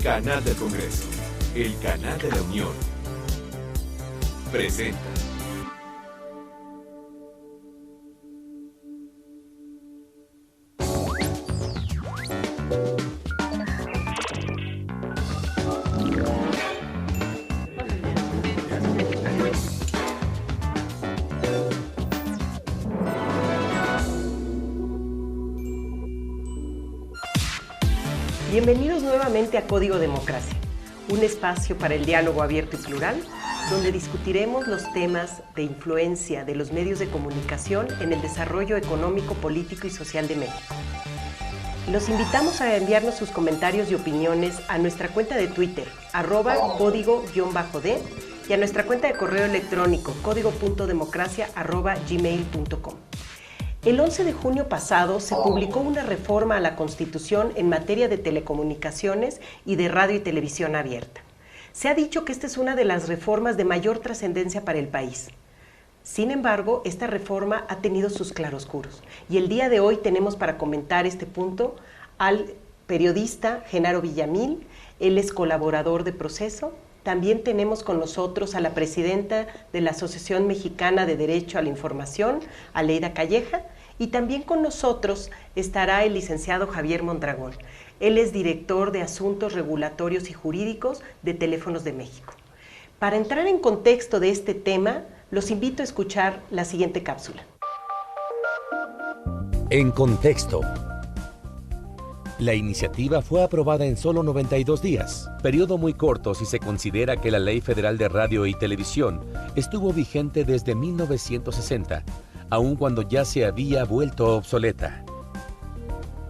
Canal del Congreso, el canal de la Unión. Presenta. Bienvenidos nuevamente a Código Democracia, un espacio para el diálogo abierto y plural, donde discutiremos los temas de influencia de los medios de comunicación en el desarrollo económico, político y social de México. Los invitamos a enviarnos sus comentarios y opiniones a nuestra cuenta de Twitter, @código_d, y a nuestra cuenta de correo electrónico, código.democracia@gmail.com. El 11 de junio pasado se publicó una reforma a la Constitución en materia de telecomunicaciones y de radio y televisión abierta. Se ha dicho que esta es una de las reformas de mayor trascendencia para el país. Sin embargo, esta reforma ha tenido sus claroscuros. Y el día de hoy tenemos para comentar este punto al periodista Genaro Villamil. Él es colaborador de Proceso. También tenemos con nosotros a la presidenta de la Asociación Mexicana de Derecho a la Información, Aleida Calleja, y también con nosotros estará el licenciado Javier Mondragón. Él es director de Asuntos Regulatorios y Jurídicos de Teléfonos de México. Para entrar en contexto de este tema, los invito a escuchar la siguiente cápsula. En contexto. La iniciativa fue aprobada en solo 92 días, periodo muy corto si se considera que la Ley Federal de Radio y Televisión estuvo vigente desde 1960, aun cuando ya se había vuelto obsoleta.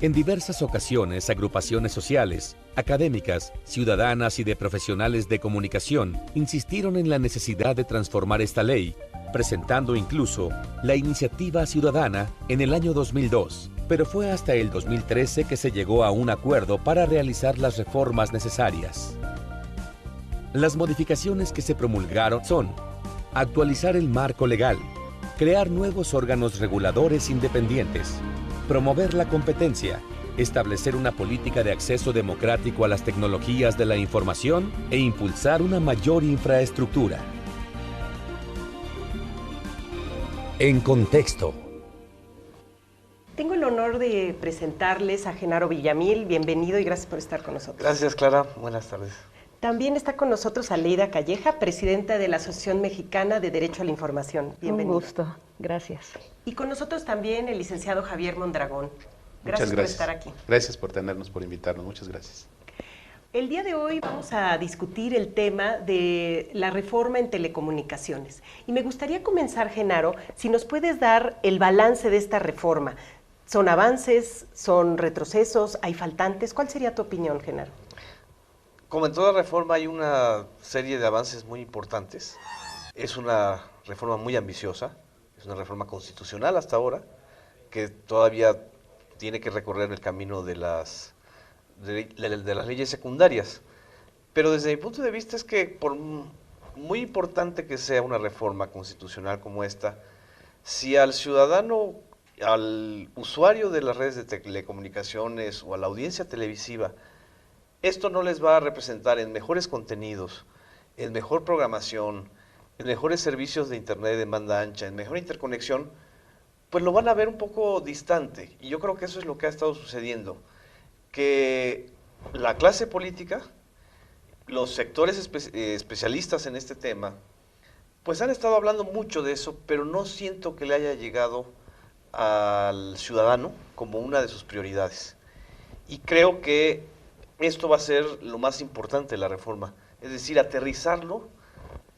En diversas ocasiones, agrupaciones sociales, académicas, ciudadanas y de profesionales de comunicación insistieron en la necesidad de transformar esta ley, presentando incluso la iniciativa ciudadana en el año 2002, pero fue hasta el 2013 que se llegó a un acuerdo para realizar las reformas necesarias. Las modificaciones que se promulgaron son: actualizar el marco legal, crear nuevos órganos reguladores independientes, promover la competencia, establecer una política de acceso democrático a las tecnologías de la información e impulsar una mayor infraestructura. En contexto. Tengo el honor de presentarles a Genaro Villamil. Bienvenido y gracias por estar con nosotros. Gracias, Clara. Buenas tardes. También está con nosotros Aleida Calleja, presidenta de la Asociación Mexicana de Derecho a la Información. Bienvenida. Un gusto, gracias. Y con nosotros también el licenciado Javier Mondragón. Gracias por estar aquí. Gracias por tenernos, por invitarnos. Muchas gracias. El día de hoy vamos a discutir el tema de la reforma en telecomunicaciones. Y me gustaría comenzar, Genaro, si nos puedes dar el balance de esta reforma. ¿Son avances? ¿Son retrocesos? ¿Hay faltantes? ¿Cuál sería tu opinión, Genaro? Como en toda reforma hay una serie de avances muy importantes. Es una reforma muy ambiciosa, es una reforma constitucional hasta ahora, que todavía tiene que recorrer el camino de las leyes secundarias. Pero desde mi punto de vista es que por muy importante que sea una reforma constitucional como esta, si al ciudadano, al usuario de las redes de telecomunicaciones o a la audiencia televisiva, esto no les va a representar en mejores contenidos, en mejor programación, en mejores servicios de internet de banda ancha, en mejor interconexión, pues lo van a ver un poco distante. Y yo creo que eso es lo que ha estado sucediendo, que la clase política, los sectores especialistas en este tema, pues han estado hablando mucho de eso, pero no siento que le haya llegado al ciudadano como una de sus prioridades. Y creo que esto va a ser lo más importante de la reforma, es decir, aterrizarlo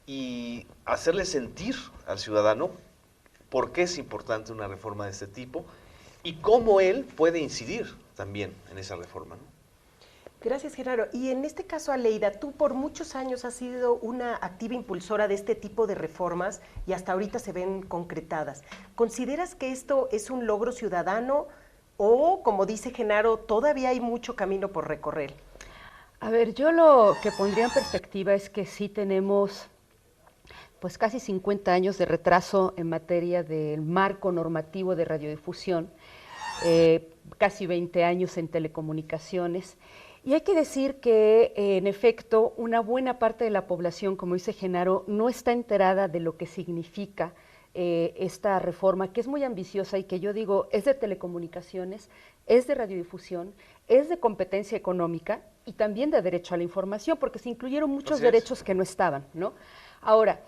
y hacerle sentir al ciudadano por qué es importante una reforma de este tipo y cómo él puede incidir también en esa reforma, ¿no? Gracias, Genaro. Y en este caso, Aleida, tú por muchos años has sido una activa impulsora de este tipo de reformas y hasta ahorita se ven concretadas. ¿Consideras que esto es un logro ciudadano o, como dice Genaro, todavía hay mucho camino por recorrer? A ver, yo lo que pondría en perspectiva es que sí tenemos pues casi 50 años de retraso en materia del marco normativo de radiodifusión, casi 20 años en telecomunicaciones, Y hay que decir que, en efecto, una buena parte de la población, como dice Genaro, no está enterada de lo que significa esta reforma, que es muy ambiciosa y que yo digo es de telecomunicaciones, es de radiodifusión, es de competencia económica y también de derecho a la información, porque se incluyeron muchos derechos que no estaban, ¿no? Ahora,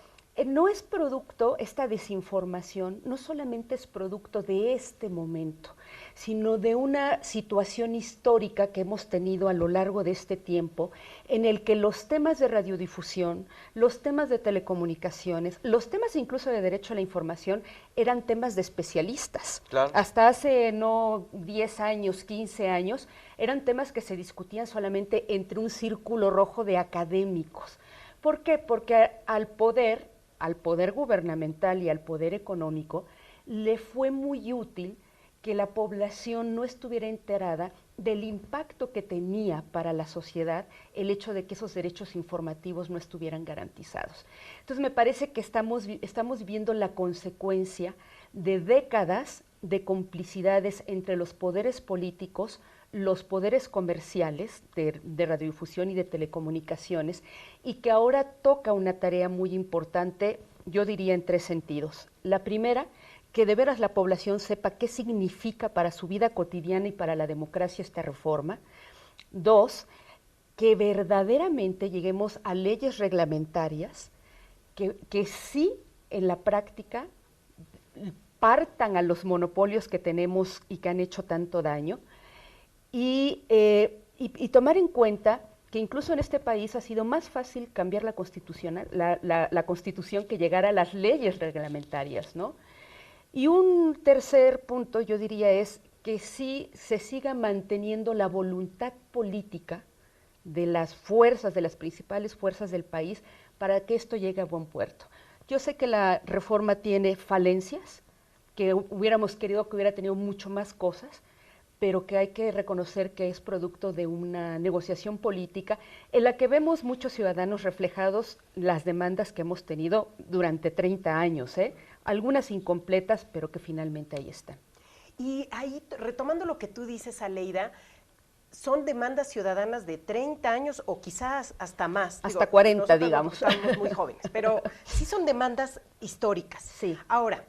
no es producto, esta desinformación, no solamente es producto de este momento, sino de una situación histórica que hemos tenido a lo largo de este tiempo, en el que los temas de radiodifusión, los temas de telecomunicaciones, los temas incluso de derecho a la información, eran temas de especialistas. Claro. Hasta hace no 10 años, 15 años, eran temas que se discutían solamente entre un círculo rojo de académicos. ¿Por qué? Porque al poder gubernamental y al poder económico, le fue muy útil que la población no estuviera enterada del impacto que tenía para la sociedad el hecho de que esos derechos informativos no estuvieran garantizados. Entonces me parece que estamos viendo la consecuencia de décadas de complicidades entre los poderes políticos, los poderes comerciales de radiodifusión y de telecomunicaciones, y que ahora toca una tarea muy importante, yo diría en 3 sentidos. La primera, que de veras la población sepa qué significa para su vida cotidiana y para la democracia esta reforma. 2, que verdaderamente lleguemos a leyes reglamentarias que sí en la práctica partan a los monopolios que tenemos y que han hecho tanto daño, y tomar en cuenta que incluso en este país ha sido más fácil cambiar la Constitución que llegar a las leyes reglamentarias, ¿no? Y un tercer punto, yo diría, es que sí se siga manteniendo la voluntad política de las principales fuerzas del país para que esto llegue a buen puerto. Yo sé que la reforma tiene falencias, que hubiéramos querido que hubiera tenido mucho más cosas, pero que hay que reconocer que es producto de una negociación política en la que vemos muchos ciudadanos reflejados las demandas que hemos tenido durante 30 años, algunas incompletas, pero que finalmente ahí están. Y ahí, retomando lo que tú dices, Aleida, son demandas ciudadanas de 30 años o quizás hasta más. Hasta 40, digamos. Estamos muy jóvenes, pero sí son demandas históricas. Sí. Ahora,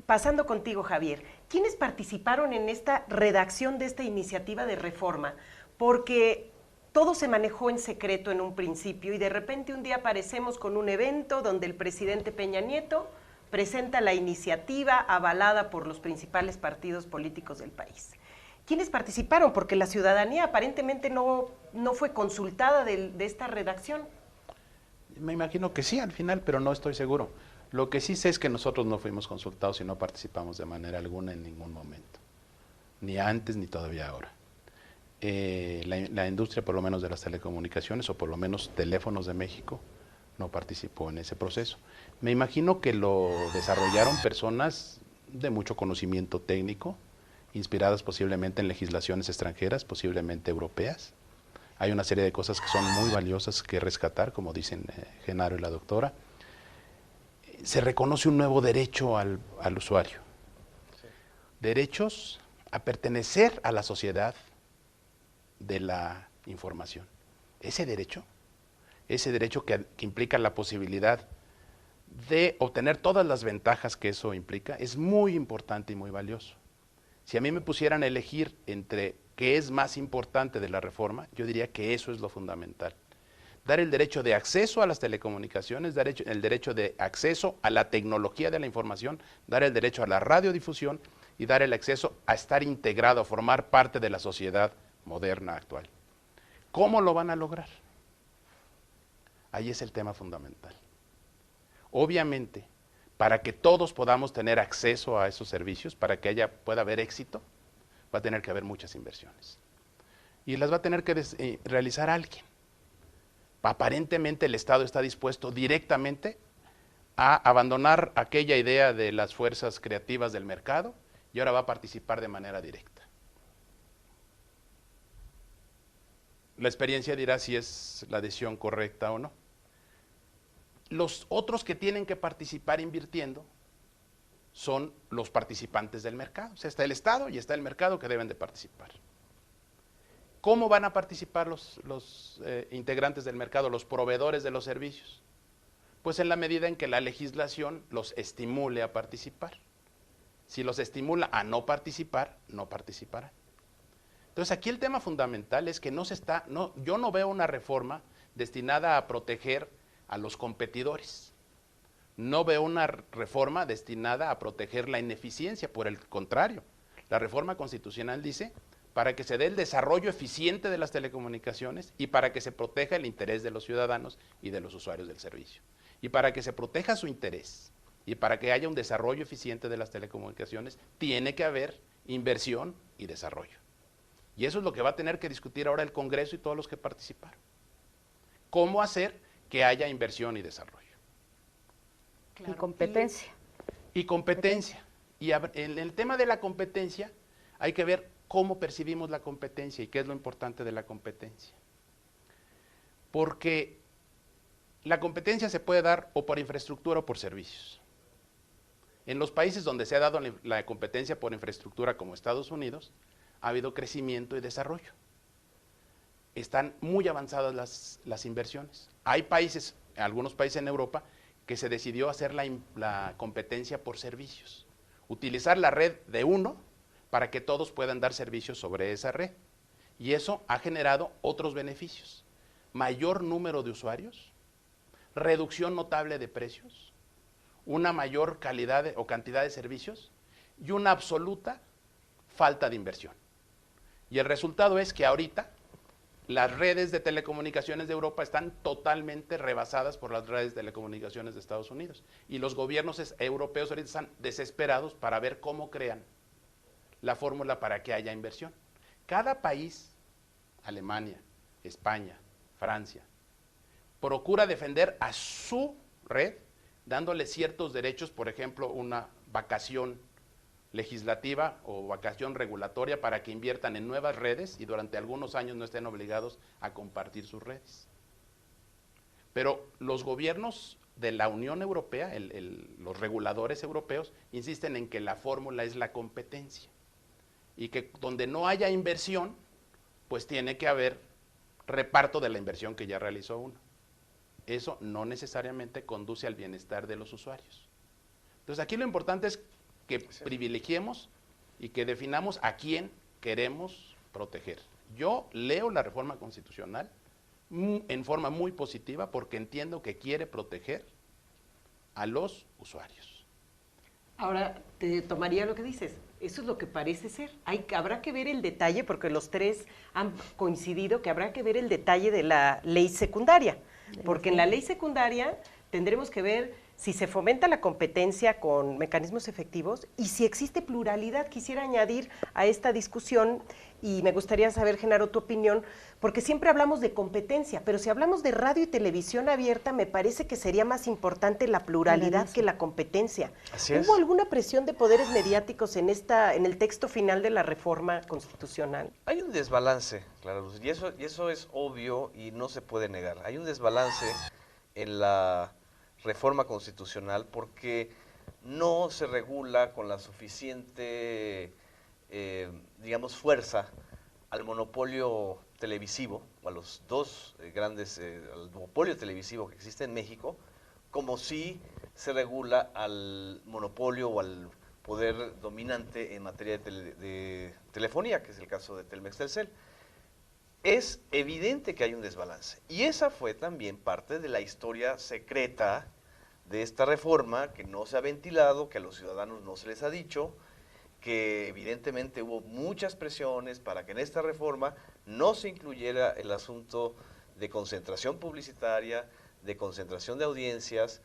pasando contigo, Javier, ¿quiénes participaron en esta redacción de esta iniciativa de reforma? Porque todo se manejó en secreto en un principio y de repente un día aparecemos con un evento donde el presidente Peña Nieto presenta la iniciativa avalada por los principales partidos políticos del país. ¿Quiénes participaron? Porque la ciudadanía aparentemente no fue consultada de esta redacción. Me imagino que sí al final, pero no estoy seguro. Lo que sí sé es que nosotros no fuimos consultados y no participamos de manera alguna en ningún momento, ni antes ni todavía ahora. La industria, por lo menos de las telecomunicaciones, o por lo menos Teléfonos de México, no participó en ese proceso. Me imagino que lo desarrollaron personas de mucho conocimiento técnico, inspiradas posiblemente en legislaciones extranjeras, posiblemente europeas. Hay una serie de cosas que son muy valiosas que rescatar, como dicen Genaro y la doctora. Se reconoce un nuevo derecho al usuario. Sí. Derechos a pertenecer a la sociedad de la información. Ese derecho que implica la posibilidad de obtener todas las ventajas que eso implica, es muy importante y muy valioso. Si a mí me pusieran a elegir entre qué es más importante de la reforma, yo diría que eso es lo fundamental. Dar el derecho de acceso a las telecomunicaciones, dar el derecho de acceso a la tecnología de la información, dar el derecho a la radiodifusión y dar el acceso a estar integrado, a formar parte de la sociedad moderna actual. ¿Cómo lo van a lograr? Ahí es el tema fundamental. Obviamente, para que todos podamos tener acceso a esos servicios, para que pueda haber éxito, va a tener que haber muchas inversiones. Y las va a tener que realizar alguien. Aparentemente el Estado está dispuesto directamente a abandonar aquella idea de las fuerzas creativas del mercado y ahora va a participar de manera directa. La experiencia dirá si es la decisión correcta o no. Los otros que tienen que participar invirtiendo son los participantes del mercado. O sea, está el Estado y está el mercado que deben de participar. ¿Cómo van a participar los integrantes del mercado, los proveedores de los servicios? Pues en la medida en que la legislación los estimule a participar. Si los estimula a no participar, no participarán. Entonces aquí el tema fundamental es que yo no veo una reforma destinada a proteger a los competidores. No veo una reforma destinada a proteger la ineficiencia, por el contrario. La reforma constitucional dice para que se dé el desarrollo eficiente de las telecomunicaciones y para que se proteja el interés de los ciudadanos y de los usuarios del servicio. Y para que se proteja su interés y para que haya un desarrollo eficiente de las telecomunicaciones, tiene que haber inversión y desarrollo. Y eso es lo que va a tener que discutir ahora el Congreso y todos los que participaron. ¿Cómo hacer que haya inversión y desarrollo? Claro. Y competencia. Y competencia. Y en el tema de la competencia hay que ver cómo percibimos la competencia y qué es lo importante de la competencia. Porque la competencia se puede dar o por infraestructura o por servicios. En los países donde se ha dado la competencia por infraestructura, como Estados Unidos, ha habido crecimiento y desarrollo. Están muy avanzadas las inversiones. Hay países, algunos países en Europa, que se decidió hacer la competencia por servicios. Utilizar la red de uno para que todos puedan dar servicios sobre esa red. Y eso ha generado otros beneficios. Mayor número de usuarios, reducción notable de precios, una mayor calidad o cantidad de servicios y una absoluta falta de inversión. Y el resultado es que ahorita las redes de telecomunicaciones de Europa están totalmente rebasadas por las redes de telecomunicaciones de Estados Unidos. Y los gobiernos europeos ahorita están desesperados para ver cómo crean la fórmula para que haya inversión. Cada país, Alemania, España, Francia, procura defender a su red, dándole ciertos derechos, por ejemplo, una vacación legislativa o vacación regulatoria para que inviertan en nuevas redes y durante algunos años no estén obligados a compartir sus redes. Pero los gobiernos de la Unión Europea, los reguladores europeos, insisten en que la fórmula es la competencia y que donde no haya inversión, pues tiene que haber reparto de la inversión que ya realizó uno. Eso no necesariamente conduce al bienestar de los usuarios. Entonces aquí lo importante es que privilegiemos y que definamos a quién queremos proteger. Yo leo la reforma constitucional en forma muy positiva porque entiendo que quiere proteger a los usuarios. Ahora, te tomaría lo que dices. Eso es lo que parece ser. Habrá que ver el detalle, porque los tres han coincidido que habrá que ver el detalle de la ley secundaria. Porque en la ley secundaria tendremos que ver si se fomenta la competencia con mecanismos efectivos y si existe pluralidad. Quisiera añadir a esta discusión, y me gustaría saber, Genaro, tu opinión, porque siempre hablamos de competencia, pero si hablamos de radio y televisión abierta, me parece que sería más importante la pluralidad que la competencia. Así es. ¿Hubo alguna presión de poderes mediáticos en el texto final de la reforma constitucional? Hay un desbalance, claro, y eso es obvio y no se puede negar. Hay un desbalance en la reforma constitucional porque no se regula con la suficiente, digamos, fuerza al monopolio televisivo, o a los dos grandes, al monopolio televisivo que existe en México, como si se regula al monopolio o al poder dominante en materia de telefonía, que es el caso de Telmex-Telcel. Es evidente que hay un desbalance. Y esa fue también parte de la historia secreta de esta reforma, que no se ha ventilado, que a los ciudadanos no se les ha dicho, que evidentemente hubo muchas presiones para que en esta reforma no se incluyera el asunto de concentración publicitaria, de concentración de audiencias,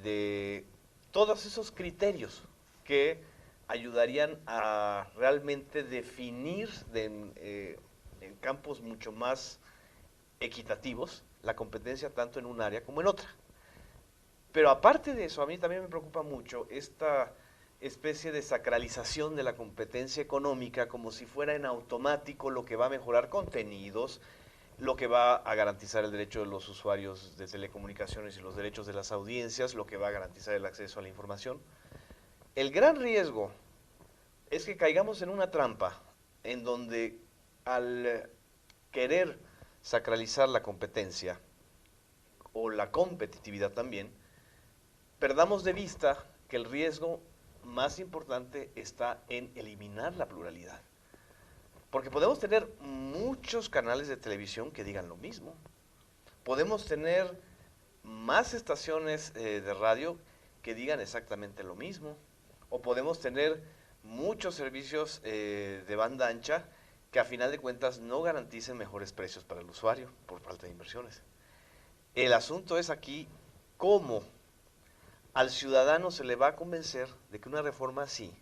de todos esos criterios que ayudarían a realmente definir en campos mucho más equitativos la competencia tanto en un área como en otra. Pero aparte de eso, a mí también me preocupa mucho esta especie de sacralización de la competencia económica como si fuera en automático lo que va a mejorar contenidos, lo que va a garantizar el derecho de los usuarios de telecomunicaciones y los derechos de las audiencias, lo que va a garantizar el acceso a la información. El gran riesgo es que caigamos en una trampa en donde al querer sacralizar la competencia o la competitividad también, perdamos de vista que el riesgo más importante está en eliminar la pluralidad. Porque podemos tener muchos canales de televisión que digan lo mismo. Podemos tener más estaciones de radio que digan exactamente lo mismo. O podemos tener muchos servicios de banda ancha que a final de cuentas no garanticen mejores precios para el usuario por falta de inversiones. El asunto es aquí cómo al ciudadano se le va a convencer de que una reforma así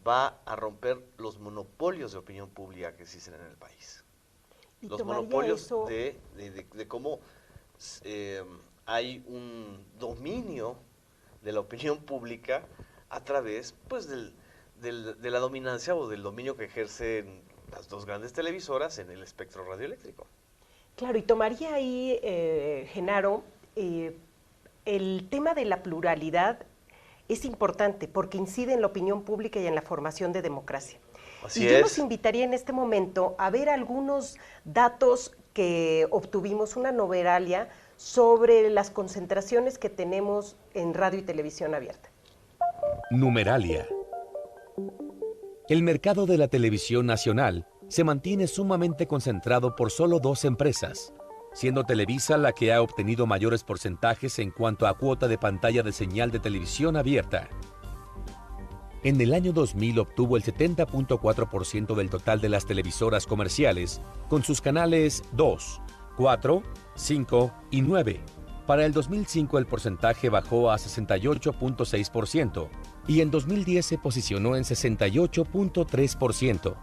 va a romper los monopolios de opinión pública que existen en el país. Los monopolios de cómo hay un dominio de la opinión pública a través pues, de la dominancia o del dominio que ejercen las dos grandes televisoras en el espectro radioeléctrico. Claro, y tomaría ahí, Genaro, el tema de la pluralidad es importante porque incide en la opinión pública y en la formación de democracia. Así y yo es. los invitaría en este momento a ver algunos datos que obtuvimos, una numeralia sobre las concentraciones que tenemos en radio y televisión abierta. Numeralia. El mercado de la televisión nacional se mantiene sumamente concentrado por solo 2 empresas, siendo Televisa la que ha obtenido mayores porcentajes en cuanto a cuota de pantalla de señal de televisión abierta. En el año 2000 obtuvo el 70.4% del total de las televisoras comerciales, con sus canales 2, 4, 5 y 9. Para el 2005 el porcentaje bajó a 68.6% y en 2010 se posicionó en 68.3%.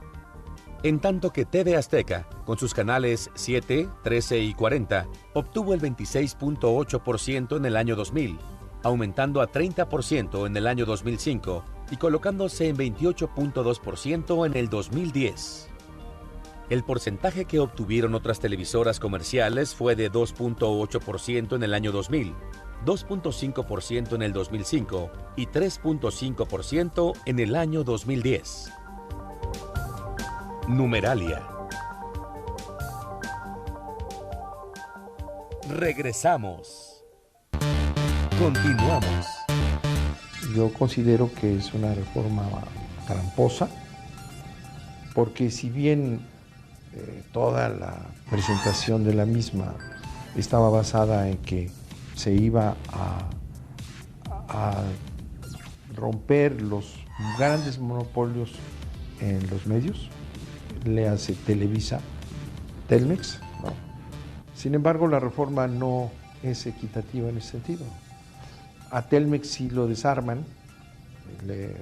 En tanto que TV Azteca, con sus canales 7, 13 y 40, obtuvo el 26.8% en el año 2000, aumentando a 30% en el año 2005 y colocándose en 28.2% en el 2010. El porcentaje que obtuvieron otras televisoras comerciales fue de 2.8% en el año 2000, 2.5% en el 2005 y 3.5% en el año 2010. Numeralia. Regresamos. Continuamos. Yo considero que es una reforma tramposa, porque si bien toda la presentación de la misma estaba basada en que se iba a romper los grandes monopolios en los medios, le hace Televisa, Telmex, ¿no? Sin embargo, la reforma no es equitativa en ese sentido. A Telmex sí lo desarman, le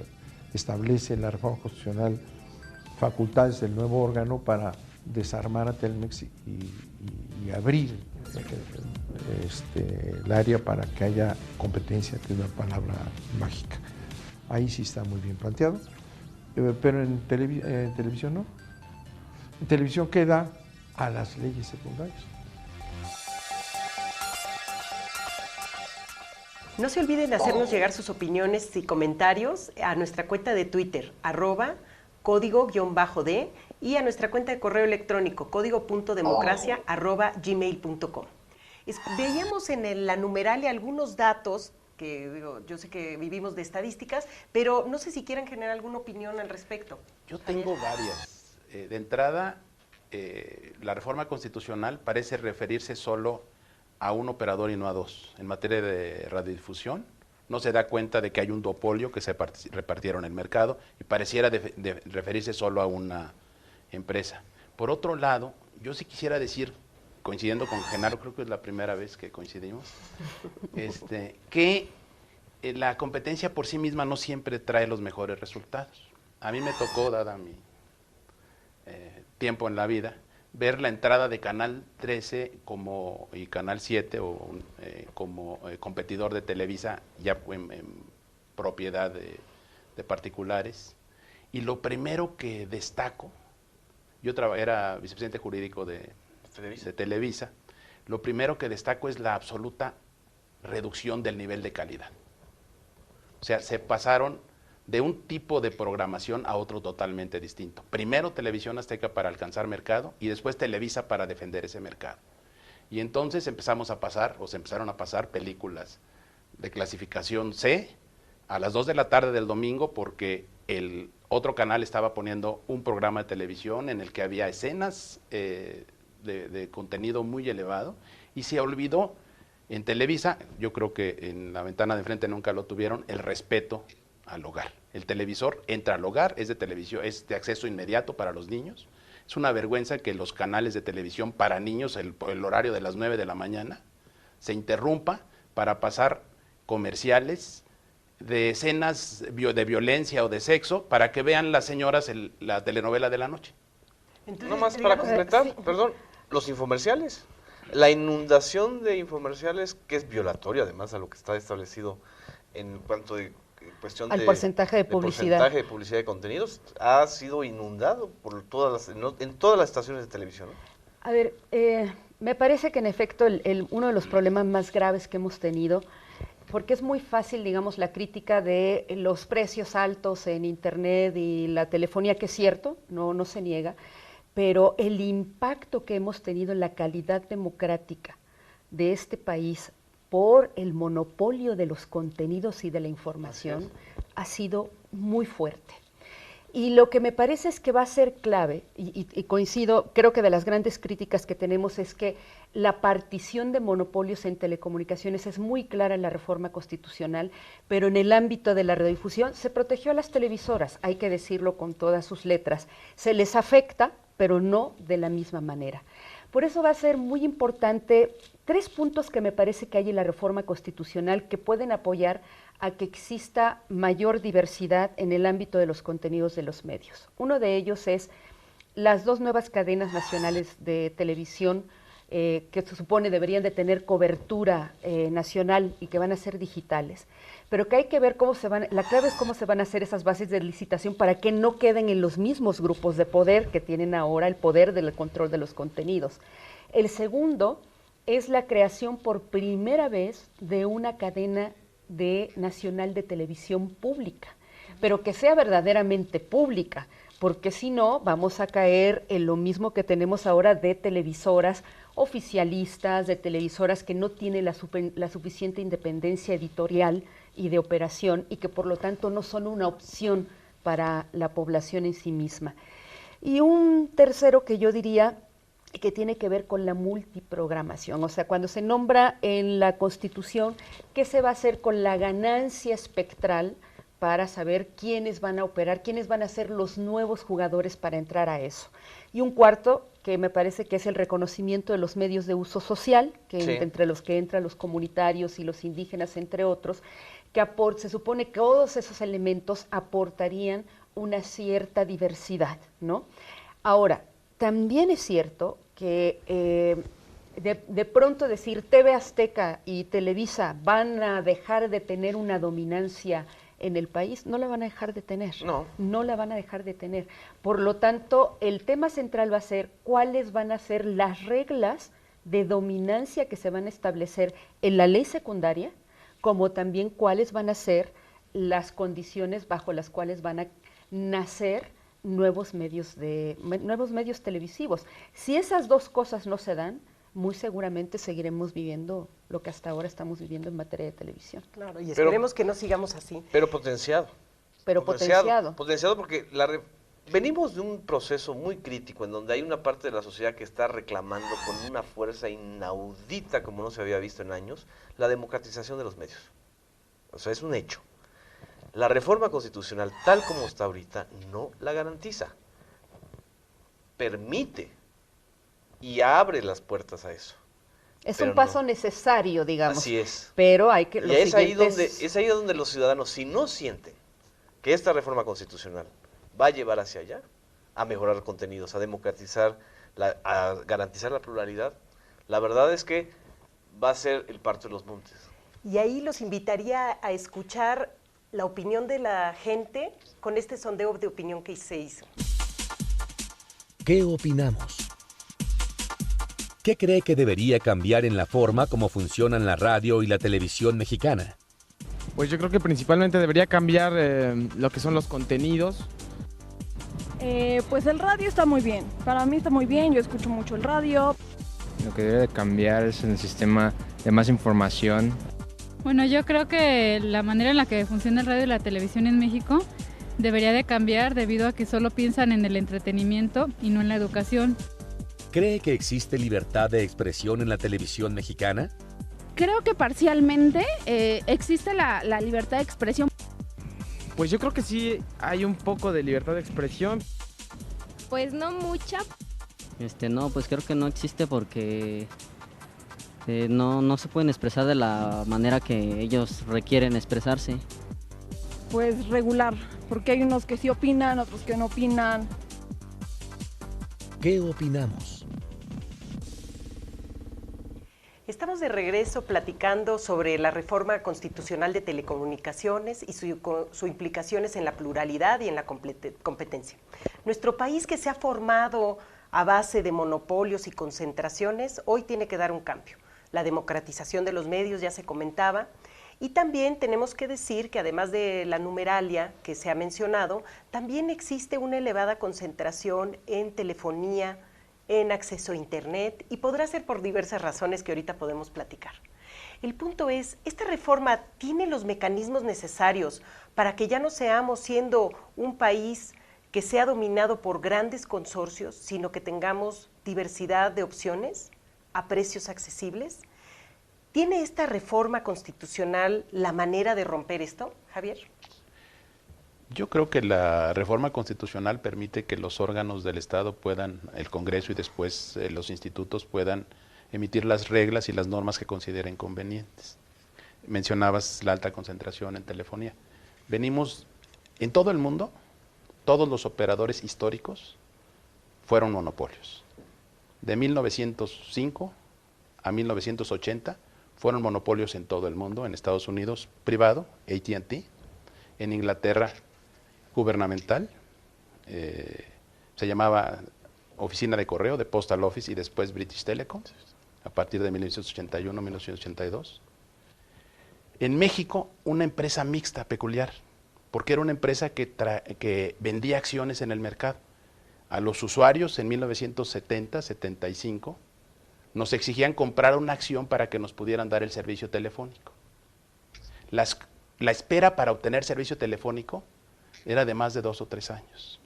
establece la reforma constitucional facultades del nuevo órgano para desarmar a Telmex y abrir el área para que haya competencia, que es la palabra mágica. Ahí sí está muy bien planteado, pero en televisión no. En televisión queda a las leyes secundarias. No se olviden de hacernos llegar sus opiniones y comentarios a nuestra cuenta de Twitter, @código_D, y a nuestra cuenta de correo electrónico, código.democracia@gmail.com. Veíamos en la numeralia algunos datos que yo sé que vivimos de estadísticas, pero no sé si quieren generar alguna opinión al respecto. Yo tengo varias. De entrada, la reforma constitucional parece referirse solo a un operador y no a 2. En materia de radiodifusión, no se da cuenta de que hay un duopolio que se repartieron en el mercado y pareciera de referirse solo a una empresa. Por otro lado, yo sí quisiera decir, coincidiendo con Genaro, creo que es la primera vez que coincidimos, que la competencia por sí misma no siempre trae los mejores resultados. A mí me tocó, dada mi tiempo en la vida, ver la entrada de Canal 13 y Canal 7 como competidor de Televisa, ya en propiedad de particulares. Y lo primero que destaco, yo era vicepresidente jurídico de Televisa, lo primero que destaco es la absoluta reducción del nivel de calidad. O sea, se pasaron de un tipo de programación a otro totalmente distinto. Primero Televisión Azteca para alcanzar mercado y después Televisa para defender ese mercado. Y entonces se empezaron a pasar películas de clasificación C a las 2 de la tarde del domingo porque el otro canal estaba poniendo un programa de televisión en el que había escenas de contenido muy elevado y se olvidó en Televisa, yo creo que en la ventana de enfrente nunca lo tuvieron, el respeto al hogar. El televisor entra al hogar, es de televisión, es de acceso inmediato para los niños. Es una vergüenza que los canales de televisión para niños, el horario de las 9 de la mañana, se interrumpa para pasar comerciales de escenas de violencia o de sexo para que vean las señoras la telenovela de la noche. Entonces, No más para completar, sí. perdón, los infomerciales. La inundación de infomerciales, que es violatoria además a lo que está establecido en cuanto de cuestión Al porcentaje de publicidad. porcentaje de publicidad de contenidos, ha sido inundado por en todas las estaciones de televisión, ¿no? A ver, me parece que en efecto uno de los problemas más graves que hemos tenido, porque es muy fácil, digamos, la crítica de los precios altos en Internet y la telefonía, que es cierto, no se niega, pero el impacto que hemos tenido en la calidad democrática de este país por el monopolio de los contenidos y de la información ha sido muy fuerte. Y lo que me parece es que va a ser clave, y coincido, creo que de las grandes críticas que tenemos es que la partición de monopolios en telecomunicaciones es muy clara en la reforma constitucional, pero en el ámbito de la radiodifusión se protegió a las televisoras, hay que decirlo con todas sus letras. Se les afecta, pero no de la misma manera. Por eso va a ser muy importante 3 puntos que me parece que hay en la reforma constitucional que pueden apoyar a que exista mayor diversidad en el ámbito de los contenidos de los medios. Uno de ellos es las 2 nuevas cadenas nacionales de televisión que se supone deberían de tener cobertura nacional y que van a ser digitales, pero que hay que ver la clave es cómo se van a hacer esas bases de licitación para que no queden en los mismos grupos de poder que tienen ahora el poder del control de los contenidos. El segundo es la creación por primera vez de una cadena nacional de televisión pública, pero que sea verdaderamente pública, porque si no vamos a caer en lo mismo que tenemos ahora de televisoras oficialistas, de televisoras que no tienen la suficiente independencia editorial y de operación y que por lo tanto no son una opción para la población en sí misma. Y un tercero que yo diría que tiene que ver con la multiprogramación, o sea, cuando se nombra en la Constitución qué se va a hacer con la ganancia espectral para saber quiénes van a operar, quiénes van a ser los nuevos jugadores para entrar a eso. Y un cuarto, que me parece que es el reconocimiento de los medios de uso social, que Sí. entre los que entran los comunitarios y los indígenas, entre otros, que se supone que todos esos elementos aportarían una cierta diversidad, ¿no? Ahora, también es cierto que de pronto decir TV Azteca y Televisa van a dejar de tener una dominancia en el país, no la van a dejar de tener. No la van a dejar de tener. Por lo tanto, el tema central va a ser cuáles van a ser las reglas de dominancia que se van a establecer en la ley secundaria, como también cuáles van a ser las condiciones bajo las cuales van a nacer nuevos medios televisivos. Si esas 2 cosas no se dan, muy seguramente seguiremos viviendo lo que hasta ahora estamos viviendo en materia de televisión. Claro, y esperemos que no sigamos así. Pero potenciado. Pero potenciado. Potenciado porque venimos de un proceso muy crítico en donde hay una parte de la sociedad que está reclamando con una fuerza inaudita como no se había visto en años, la democratización de los medios. O sea, es un hecho. La reforma constitucional, tal como está ahorita, no la garantiza. Permite y abre las puertas a eso. Es pero un paso no. necesario, digamos. Así es. Pero hay que... Y es ahí donde los ciudadanos, si no sienten que esta reforma constitucional va a llevar hacia allá, a mejorar contenidos, a democratizar, a garantizar la pluralidad, la verdad es que va a ser el parto de los montes. Y ahí los invitaría a escuchar la opinión de la gente con este sondeo de opinión que se hizo. ¿Qué opinamos? ¿Qué cree que debería cambiar en la forma como funcionan la radio y la televisión mexicana? Pues yo creo que principalmente debería cambiar lo que son los contenidos. Pues el radio está muy bien, para mí está muy bien, yo escucho mucho el radio. Lo que debe de cambiar es el sistema de más información. Bueno, yo creo que la manera en la que funciona el radio y la televisión en México debería de cambiar debido a que solo piensan en el entretenimiento y no en la educación. ¿Cree que existe libertad de expresión en la televisión mexicana? Creo que parcialmente existe la libertad de expresión. Pues yo creo que sí hay un poco de libertad de expresión. Pues no mucha. No, pues creo que no existe porque no se pueden expresar de la manera que ellos requieren expresarse. Pues regular, porque hay unos que sí opinan, otros que no opinan. ¿Qué opinamos? Estamos de regreso platicando sobre la reforma constitucional de telecomunicaciones y su implicaciones en la pluralidad y en la competencia. Nuestro país, que se ha formado a base de monopolios y concentraciones, hoy tiene que dar un cambio. La democratización de los medios ya se comentaba, y también tenemos que decir que además de la numeralia que se ha mencionado, también existe una elevada concentración en telefonía, en acceso a Internet, y podrá ser por diversas razones que ahorita podemos platicar. El punto es, ¿esta reforma tiene los mecanismos necesarios para que ya no seamos siendo un país que sea dominado por grandes consorcios, sino que tengamos diversidad de opciones a precios accesibles? ¿Tiene esta reforma constitucional la manera de romper esto, Javier? Yo creo que la reforma constitucional permite que los órganos del Estado puedan, el Congreso y después los institutos puedan emitir las reglas y las normas que consideren convenientes. Mencionabas la alta concentración en telefonía. Venimos, en todo el mundo, todos los operadores históricos fueron monopolios. De 1905 a 1980 fueron monopolios en todo el mundo, en Estados Unidos privado, AT&T, en Inglaterra gubernamental, se llamaba Oficina de Correo, de Postal Office, y después British Telecom, a partir de 1981-1982. En México, una empresa mixta, peculiar, porque era una empresa que vendía acciones en el mercado. A los usuarios en 1970-75 nos exigían comprar una acción para que nos pudieran dar el servicio telefónico. La espera para obtener servicio telefónico era de más de 2 o 3 años.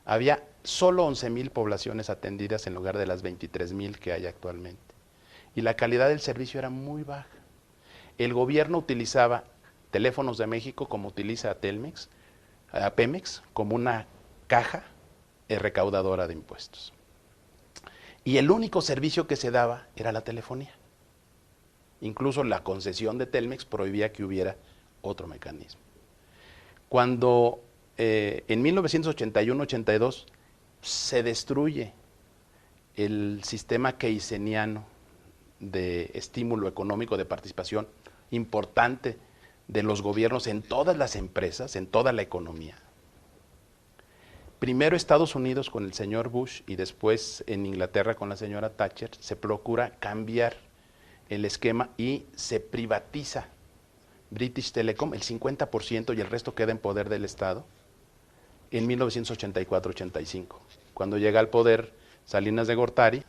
Había solo 11,000 poblaciones atendidas en lugar de las 23,000 que hay actualmente. Y la calidad del servicio era muy baja. El gobierno utilizaba Teléfonos de México, como utiliza a Telmex, a Pemex, como una caja recaudadora de impuestos. Y el único servicio que se daba era la telefonía. Incluso la concesión de Telmex prohibía que hubiera otro mecanismo. Cuando en 1981-82 se destruye el sistema keynesiano de estímulo económico, de participación importante de los gobiernos en todas las empresas, en toda la economía. Primero Estados Unidos con el señor Bush y después en Inglaterra con la señora Thatcher se procura cambiar el esquema y se privatiza British Telecom, el 50%, y el resto queda en poder del Estado en 1984-85. Cuando llega al poder Salinas de Gortari,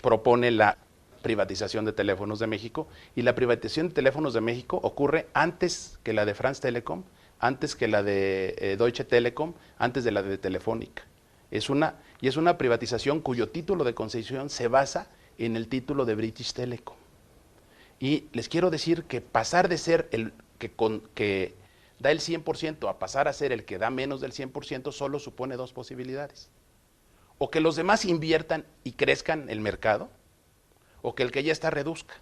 propone la privatización de Teléfonos de México, y la privatización de Teléfonos de México ocurre antes que la de France Telecom, antes que la de Deutsche Telekom, antes de la de Telefónica. Es una privatización cuyo título de concesión se basa en el título de British Telecom. Y les quiero decir que pasar de ser el que da el 100% a pasar a ser el que da menos del 100% solo supone 2 posibilidades. O que los demás inviertan y crezcan el mercado, o que el que ya está reduzca.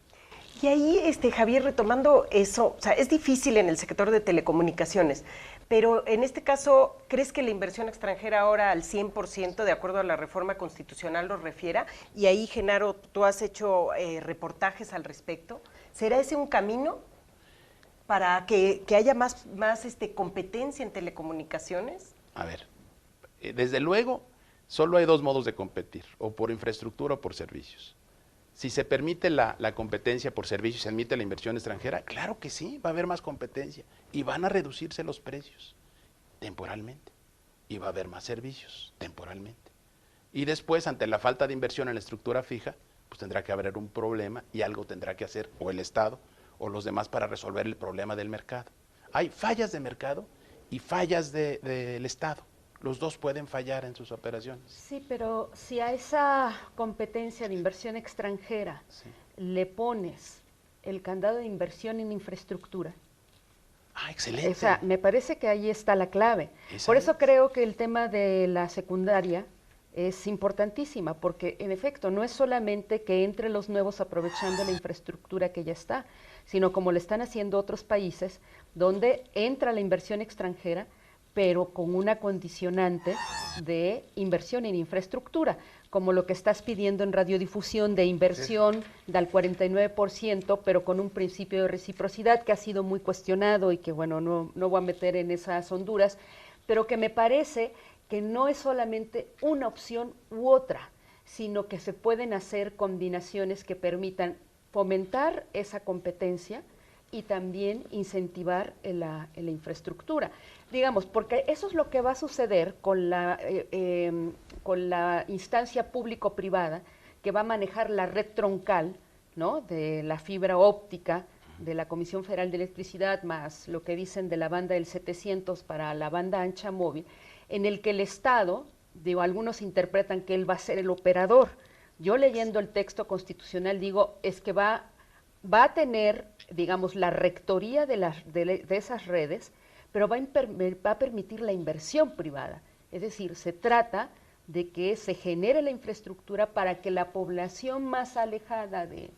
Y ahí, Javier, retomando eso, o sea, es difícil en el sector de telecomunicaciones, pero en este caso, ¿crees que la inversión extranjera ahora al 100%, de acuerdo a la reforma constitucional, lo refiera? Y ahí, Genaro, tú has hecho reportajes al respecto. ¿Será ese un camino para que haya más competencia en telecomunicaciones? A ver, desde luego, solo hay 2 modos de competir, o por infraestructura o por servicios. Si se permite la competencia por servicios, se admite la inversión extranjera, claro que sí, va a haber más competencia y van a reducirse los precios temporalmente y va a haber más servicios temporalmente. Y después, ante la falta de inversión en la estructura fija, pues tendrá que haber un problema y algo tendrá que hacer o el Estado o los demás para resolver el problema del mercado. Hay fallas de mercado y fallas del Estado. Los dos pueden fallar en sus operaciones. Sí, pero si a esa competencia de inversión extranjera le pones el candado de inversión en infraestructura. Ah, excelente. O sea, me parece que ahí está la clave. Por eso creo que el tema de la secundaria es importantísima, porque en efecto no es solamente que entre los nuevos aprovechando la infraestructura que ya está, sino como lo están haciendo otros países, donde entra la inversión extranjera, pero con una condicionante de inversión en infraestructura, como lo que estás pidiendo en radiodifusión de inversión del 49%, pero con un principio de reciprocidad que ha sido muy cuestionado y que, bueno, no voy a meter en esas honduras, pero que me parece que no es solamente una opción u otra, sino que se pueden hacer combinaciones que permitan fomentar esa competencia y también incentivar en la infraestructura. Digamos, porque eso es lo que va a suceder con la instancia público-privada que va a manejar la red troncal, ¿no?, de la fibra óptica, de la Comisión Federal de Electricidad, más lo que dicen de la banda del 700 para la banda ancha móvil, en el que el Estado, digo, algunos interpretan que él va a ser el operador. Yo leyendo el texto constitucional digo, es que va a tener, digamos, la rectoría de esas redes, pero va a permitir la inversión privada. Es decir, se trata de que se genere la infraestructura para que la población más alejada de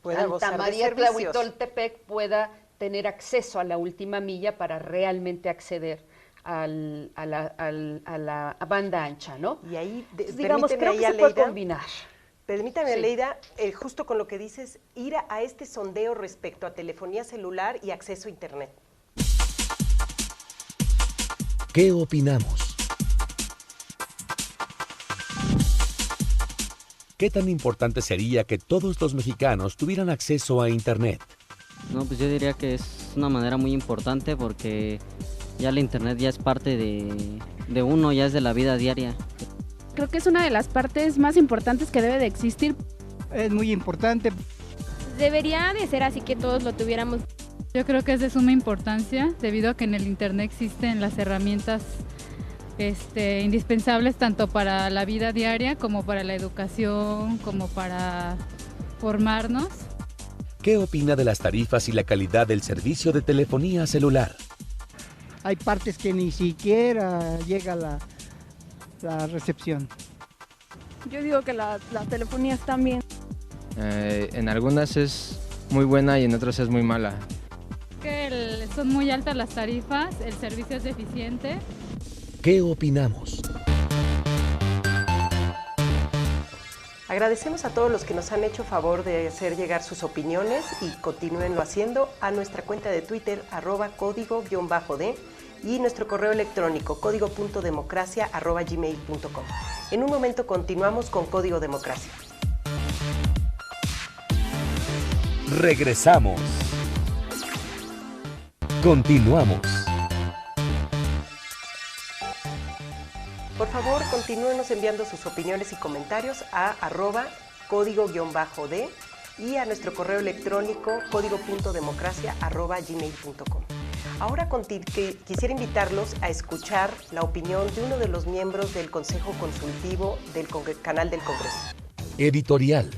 Santa María Tlahuitoltepec pueda tener acceso a la última milla para realmente acceder a la banda ancha, ¿no? Y ahí, digamos, creo que se puede combinar. Permítame, Sí. Leida, justo con lo que dices, ir a este sondeo respecto a telefonía celular y acceso a Internet. ¿Qué opinamos? ¿Qué tan importante sería que todos los mexicanos tuvieran acceso a Internet? No, pues yo diría que es una manera muy importante porque ya la Internet ya es parte de uno, ya es de la vida diaria. Creo que es una de las partes más importantes que debe de existir. Es muy importante. Debería de ser así que todos lo tuviéramos. Yo creo que es de suma importancia debido a que en el Internet existen las herramientas indispensables tanto para la vida diaria como para la educación, como para formarnos. ¿Qué opina de las tarifas y la calidad del servicio de telefonía celular? Hay partes que ni siquiera llega la recepción. Yo digo que la telefonía está bien. En algunas es muy buena y en otras es muy mala. Son muy altas las tarifas, el servicio es deficiente. ¿Qué opinamos? Agradecemos a todos los que nos han hecho favor de hacer llegar sus opiniones y continúenlo haciendo a nuestra cuenta de Twitter, @código_D, y nuestro correo electrónico, código.democracia@gmail.com. En un momento continuamos con Código Democracia. Regresamos. Continuamos. Por favor, continúenos enviando sus opiniones y comentarios a @código_D y a nuestro correo electrónico código.democracia@gmail.com. Ahora quisiera invitarlos a escuchar la opinión de uno de los miembros del Consejo Consultivo del Canal del Congreso. Editorial.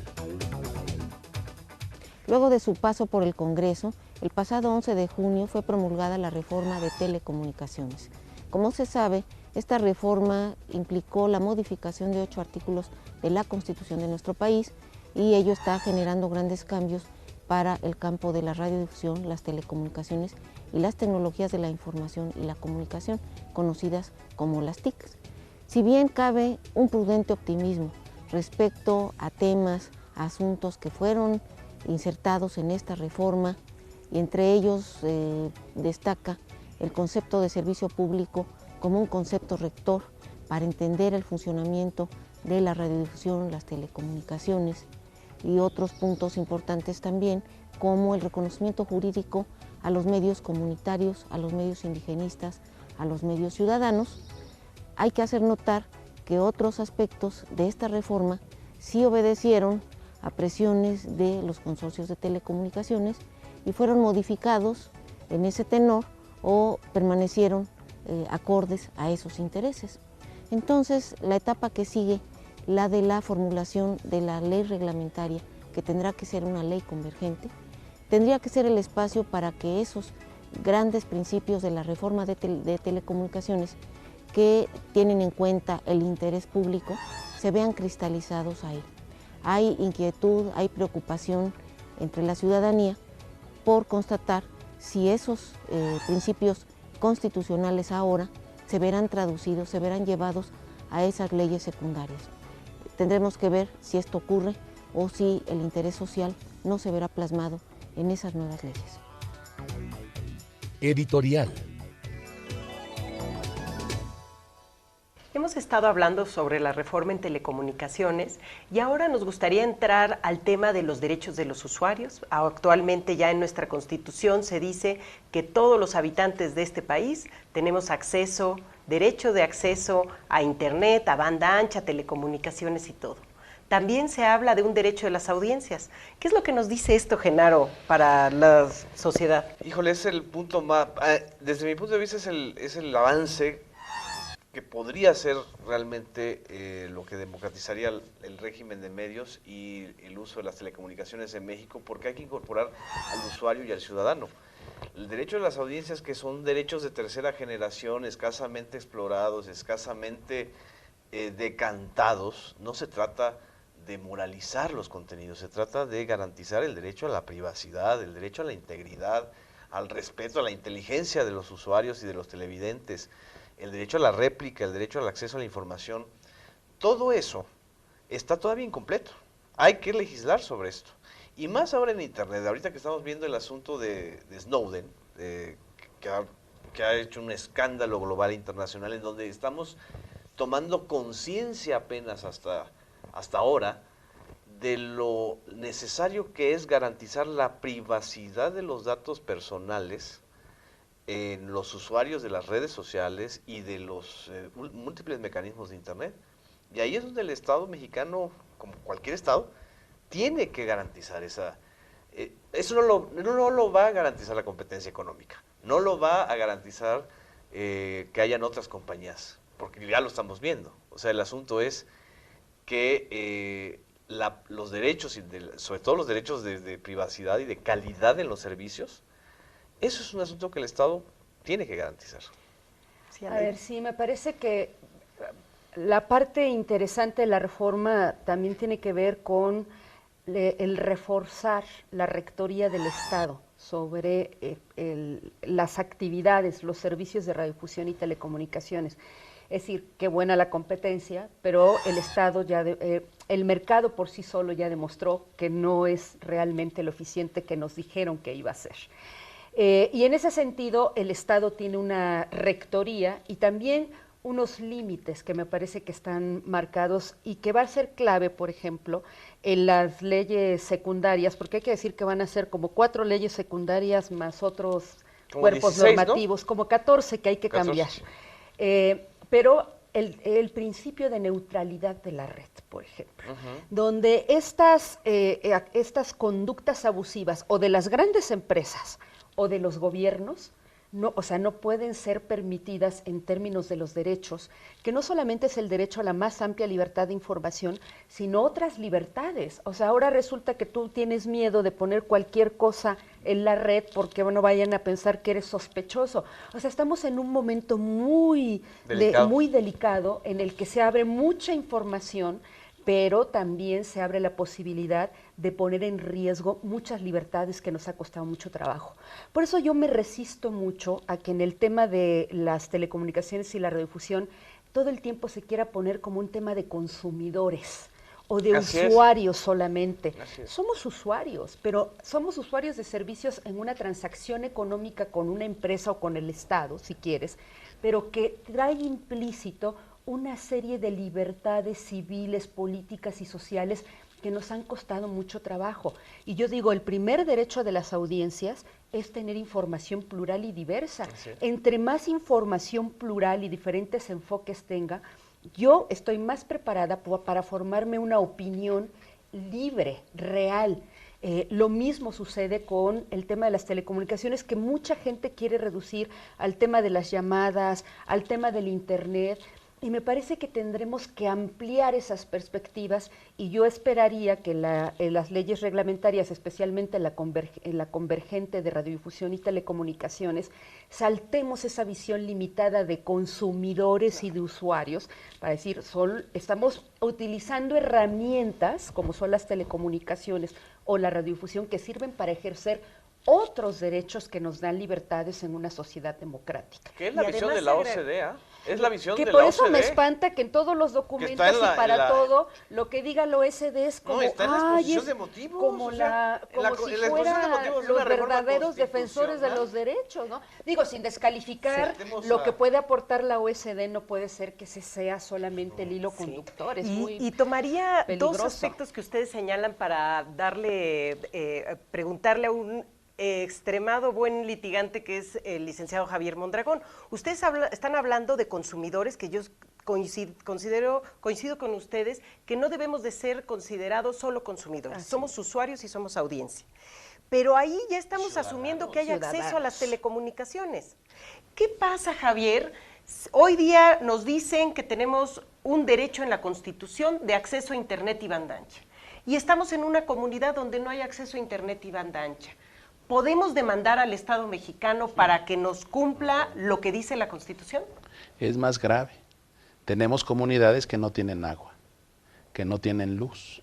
Luego de su paso por el Congreso, el pasado 11 de junio fue promulgada la reforma de telecomunicaciones. Como se sabe, esta reforma implicó la modificación de 8 artículos de la Constitución de nuestro país y ello está generando grandes cambios para el campo de la radiodifusión, las telecomunicaciones y las tecnologías de la información y la comunicación, conocidas como las TICs. Si bien cabe un prudente optimismo respecto a temas, a asuntos que fueron insertados en esta reforma, y entre ellos destaca el concepto de servicio público como un concepto rector para entender el funcionamiento de la radiodifusión, las telecomunicaciones, y otros puntos importantes también, como el reconocimiento jurídico a los medios comunitarios, a los medios indigenistas, a los medios ciudadanos. Hay que hacer notar que otros aspectos de esta reforma sí obedecieron a presiones de los consorcios de telecomunicaciones y fueron modificados en ese tenor o permanecieron acordes a esos intereses. Entonces, la etapa que sigue, la de la formulación de la ley reglamentaria, que tendrá que ser una ley convergente, tendría que ser el espacio para que esos grandes principios de la reforma de telecomunicaciones que tienen en cuenta el interés público se vean cristalizados ahí. Hay inquietud, hay preocupación entre la ciudadanía por constatar si esos principios constitucionales ahora se verán traducidos, se verán llevados a esas leyes secundarias. Tendremos que ver si esto ocurre o si el interés social no se verá plasmado en esas nuevas leyes. Editorial. Hemos estado hablando sobre la reforma en telecomunicaciones y ahora nos gustaría entrar al tema de los derechos de los usuarios. Actualmente ya en nuestra Constitución se dice que todos los habitantes de este país tenemos derecho de acceso a Internet, a banda ancha, telecomunicaciones y todo. También se habla de un derecho de las audiencias. ¿Qué es lo que nos dice esto, Genaro, para la sociedad? Híjole, es el punto más, desde mi punto de vista es el avance que podría ser realmente lo que democratizaría el régimen de medios y el uso de las telecomunicaciones en México, porque hay que incorporar al usuario y al ciudadano. El derecho de las audiencias, que son derechos de tercera generación, escasamente explorados, escasamente decantados, no se trata de moralizar los contenidos, se trata de garantizar el derecho a la privacidad, el derecho a la integridad, al respeto a la inteligencia de los usuarios y de los televidentes, el derecho a la réplica, el derecho al acceso a la información. Todo eso está todavía incompleto. Hay que legislar sobre esto. Y más ahora en Internet, ahorita que estamos viendo el asunto de Snowden, que ha hecho un escándalo global internacional en donde estamos tomando conciencia apenas hasta ahora de lo necesario que es garantizar la privacidad de los datos personales en los usuarios de las redes sociales y de los múltiples mecanismos de Internet. Y ahí es donde el Estado mexicano, como cualquier Estado, tiene que garantizar esa... eso no lo va a garantizar la competencia económica, no lo va a garantizar que hayan otras compañías, porque ya lo estamos viendo. O sea, el asunto es que los derechos, sobre todo los derechos de privacidad y de calidad en los servicios, eso es un asunto que el Estado tiene que garantizar. Sí, a ver, sí, me parece que la parte interesante de la reforma también tiene que ver con el reforzar la rectoría del Estado sobre las actividades, los servicios de radiodifusión y telecomunicaciones. Es decir, qué buena la competencia, pero el Estado el mercado por sí solo ya demostró que no es realmente lo eficiente que nos dijeron que iba a ser. Y en ese sentido, el Estado tiene una rectoría y también unos límites que me parece que están marcados y que va a ser clave, por ejemplo, en las leyes secundarias, porque hay que decir que van a ser como 4 leyes secundarias más otros como cuerpos 16, normativos, ¿no? Como 14 que hay que 14. Cambiar. Pero el principio de neutralidad de la red, por ejemplo, donde estas conductas abusivas o de las grandes empresas o de los gobiernos, no pueden ser permitidas en términos de los derechos, que no solamente es el derecho a la más amplia libertad de información, sino otras libertades. O sea, ahora resulta que tú tienes miedo de poner cualquier cosa en la red porque no vayan a pensar que eres sospechoso. O sea, estamos en un momento muy delicado en el que se abre mucha información, pero también se abre la posibilidad de poner en riesgo muchas libertades que nos ha costado mucho trabajo. Por eso yo me resisto mucho a que en el tema de las telecomunicaciones y la radiodifusión todo el tiempo se quiera poner como un tema de consumidores o de usuarios solamente. Somos usuarios, pero somos usuarios de servicios en una transacción económica con una empresa o con el Estado, si quieres, pero que trae implícito una serie de libertades civiles, políticas y sociales que nos han costado mucho trabajo. Y yo digo, el primer derecho de las audiencias es tener información plural y diversa. Sí. Entre más información plural y diferentes enfoques tenga, yo estoy más preparada para formarme una opinión libre, real. Lo mismo sucede con el tema de las telecomunicaciones, que mucha gente quiere reducir al tema de las llamadas, al tema del internet, y me parece que tendremos que ampliar esas perspectivas, y yo esperaría que las leyes reglamentarias, especialmente en la convergente de radiodifusión y telecomunicaciones, saltemos esa visión limitada de consumidores y de usuarios, para decir, estamos utilizando herramientas como son las telecomunicaciones o la radiodifusión que sirven para ejercer otros derechos que nos dan libertades en una sociedad democrática. ¿Qué es la visión de la OCDE? Es la visión de la OCDE. Que por eso me espanta que en todos los documentos y para todo, lo que diga la OCDE es como, está en la exposición de motivos, como, si fueran los verdaderos defensores de los derechos, ¿no? Digo, sin descalificar lo que puede aportar la OCDE, no puede ser que ese sea solamente el hilo conductor, es muy tomaría peligroso. Dos aspectos que ustedes señalan para preguntarle a un extremado buen litigante que es el licenciado Javier Mondragón. Ustedes están hablando de consumidores que yo coincido con ustedes que no debemos de ser considerados solo consumidores, somos usuarios y somos audiencia. Pero ahí ya estamos asumiendo que hay acceso a las telecomunicaciones. ¿Qué pasa, Javier? Hoy día nos dicen que tenemos un derecho en la Constitución de acceso a Internet y banda ancha. Y estamos en una comunidad donde no hay acceso a Internet y banda ancha. ¿Podemos demandar al Estado mexicano para que nos cumpla lo que dice la Constitución? Es más grave. Tenemos comunidades que no tienen agua, que no tienen luz,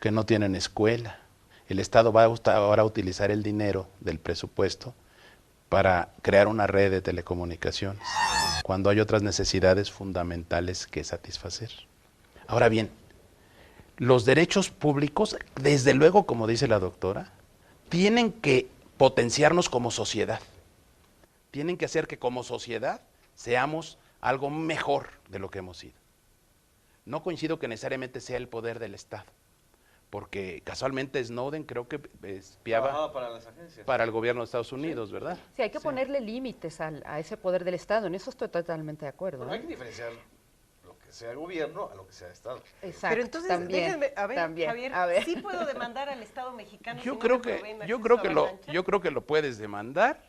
que no tienen escuela. El Estado va ahora a utilizar el dinero del presupuesto para crear una red de telecomunicaciones, cuando hay otras necesidades fundamentales que satisfacer. Ahora bien, los derechos públicos, desde luego, como dice la doctora, tienen que potenciarnos como sociedad. Tienen que hacer que como sociedad seamos algo mejor de lo que hemos sido. No coincido que necesariamente sea el poder del Estado, porque casualmente Snowden creo que espiaba para el gobierno de Estados Unidos, ¿verdad? Sí, hay que ponerle límites a ese poder del Estado, en eso estoy totalmente de acuerdo. Pero hay que diferenciar lo que sea gobierno a lo que sea Estado. Exacto. Pero entonces, déjenme, Javier, ¿sí puedo demandar al Estado mexicano? Yo creo que lo puedes demandar.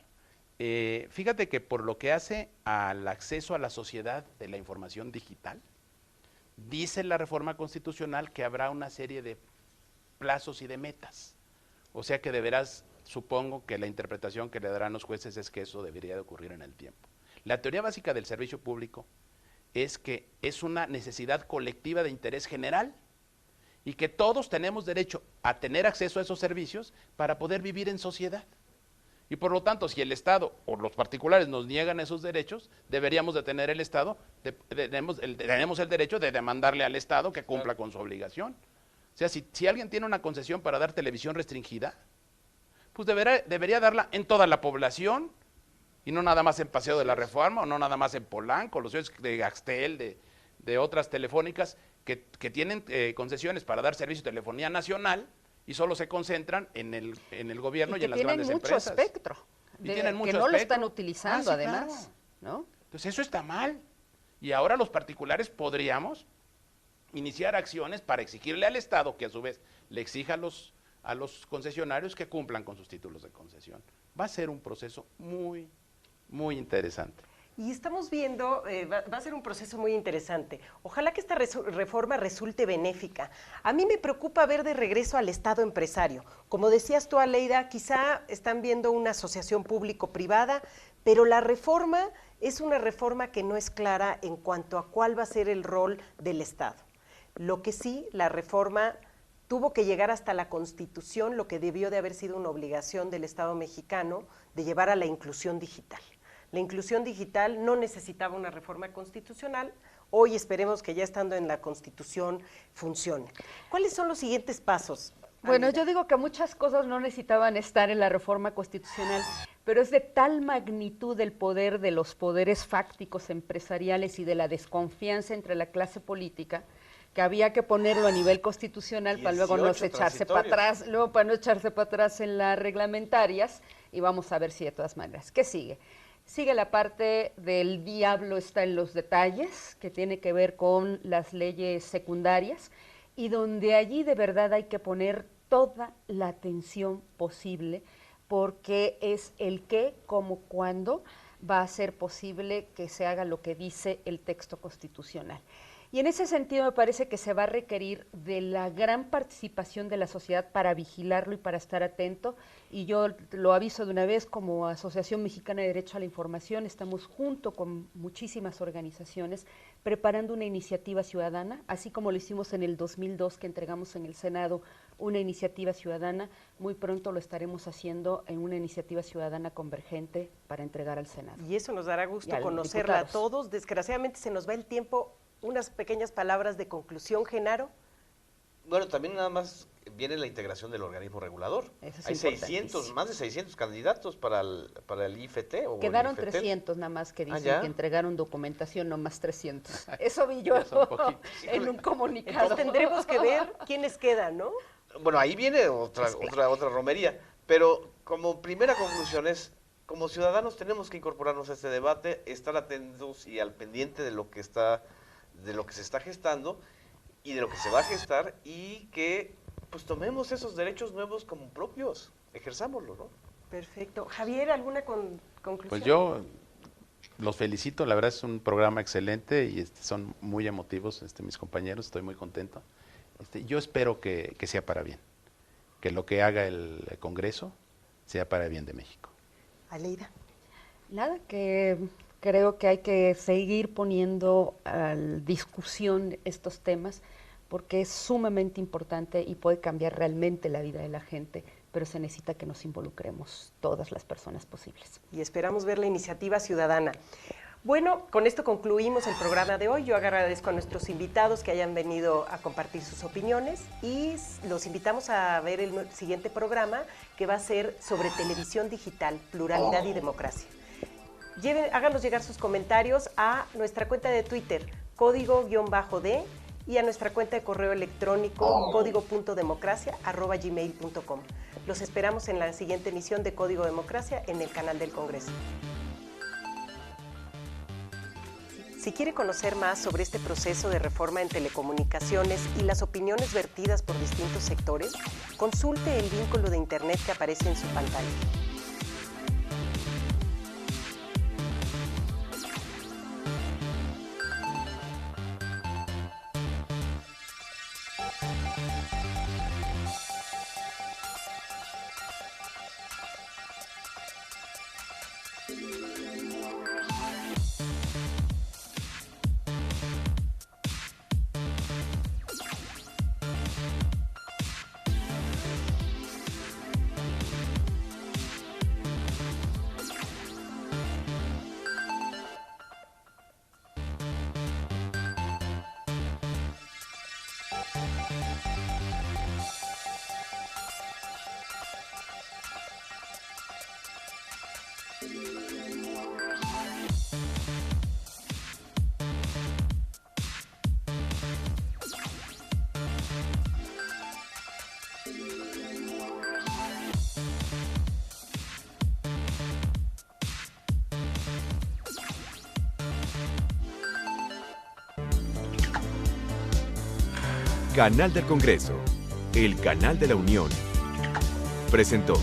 Fíjate que por lo que hace al acceso a la sociedad de la información digital, dice la reforma constitucional que habrá una serie de plazos y de metas. O sea que supongo que la interpretación que le darán los jueces es que eso debería de ocurrir en el tiempo. La teoría básica del servicio público es que es una necesidad colectiva de interés general y que todos tenemos derecho a tener acceso a esos servicios para poder vivir en sociedad. Y por lo tanto, si el Estado o los particulares nos niegan esos derechos, deberíamos de tener tenemos el derecho de demandarle al Estado que cumpla con su obligación. O sea, si alguien tiene una concesión para dar televisión restringida, pues debería darla en toda la población, y no nada más en Paseo de la Reforma, o no nada más en Polanco, los de Axtel, de otras telefónicas que tienen concesiones para dar servicio de telefonía nacional y solo se concentran en el gobierno y en las grandes empresas. Tienen mucho espectro. Que no lo están utilizando, además. Claro. ¿No? Entonces eso está mal. Y ahora los particulares podríamos iniciar acciones para exigirle al Estado, que a su vez le exija a los concesionarios que cumplan con sus títulos de concesión. Va a ser un proceso muy, muy interesante. Y estamos viendo, va a ser un proceso muy interesante. Ojalá que esta reforma resulte benéfica. A mí me preocupa ver de regreso al Estado empresario. Como decías tú, Aleida, quizá están viendo una asociación público-privada, pero la reforma es una reforma que no es clara en cuanto a cuál va a ser el rol del Estado. Lo que sí, la reforma tuvo que llegar hasta la Constitución, lo que debió de haber sido una obligación del Estado mexicano de llevar a la inclusión digital. La inclusión digital no necesitaba una reforma constitucional. Hoy esperemos que ya estando en la Constitución funcione. ¿Cuáles son los siguientes pasos? Bueno, yo digo que muchas cosas no necesitaban estar en la reforma constitucional, pero es de tal magnitud el poder de los poderes fácticos empresariales y de la desconfianza entre la clase política que había que ponerlo a nivel constitucional para luego no echarse para atrás, luego para no echarse para atrás en las reglamentarias, y vamos a ver si de todas maneras. ¿Qué sigue? Sigue la parte del diablo está en los detalles, que tiene que ver con las leyes secundarias, y donde allí de verdad hay que poner toda la atención posible, porque es el qué, cómo, cuándo va a ser posible que se haga lo que dice el texto constitucional. Y en ese sentido me parece que se va a requerir de la gran participación de la sociedad para vigilarlo y para estar atento, y yo lo aviso de una vez, como Asociación Mexicana de Derecho a la Información, estamos junto con muchísimas organizaciones preparando una iniciativa ciudadana, así como lo hicimos en el 2002 que entregamos en el Senado una iniciativa ciudadana, muy pronto lo estaremos haciendo en una iniciativa ciudadana convergente para entregar al Senado. Y eso nos dará gusto conocerla a todos. Desgraciadamente se nos va el tiempo. Unas pequeñas palabras de conclusión, Genaro. Bueno, también nada más viene la integración del organismo regulador. Hay más de 600 candidatos para el IFT. Quedaron 300 nada más que dicen que entregaron documentación, no más 300. Eso vi yo en un comunicado. Entonces tendremos que ver quiénes quedan, ¿no? Bueno, ahí viene otra romería, pero como primera conclusión es, como ciudadanos tenemos que incorporarnos a este debate, estar atentos y al pendiente de lo que se está gestando y de lo que se va a gestar, y que pues tomemos esos derechos nuevos como propios, ejerzámoslo, ¿no? Perfecto. Javier, ¿alguna conclusión? Pues yo los felicito, la verdad es un programa excelente y son muy emotivos mis compañeros, estoy muy contento. Yo espero que sea para bien, que lo que haga el Congreso sea para bien de México. Aleida. Nada, que creo que hay que seguir poniendo a discusión estos temas, porque es sumamente importante y puede cambiar realmente la vida de la gente, pero se necesita que nos involucremos todas las personas posibles. Y esperamos ver la iniciativa ciudadana. Bueno, con esto concluimos el programa de hoy. Yo agradezco a nuestros invitados que hayan venido a compartir sus opiniones, y los invitamos a ver el siguiente programa, que va a ser sobre televisión digital, pluralidad y democracia. Háganos llegar sus comentarios a nuestra cuenta de Twitter, código-d, y a nuestra cuenta de correo electrónico, código.democracia@gmail.com. Los esperamos en la siguiente emisión de Código Democracia en el canal del Congreso. Si quiere conocer más sobre este proceso de reforma en telecomunicaciones y las opiniones vertidas por distintos sectores, consulte el vínculo de internet que aparece en su pantalla. Canal del Congreso, el canal de la Unión. Presentó.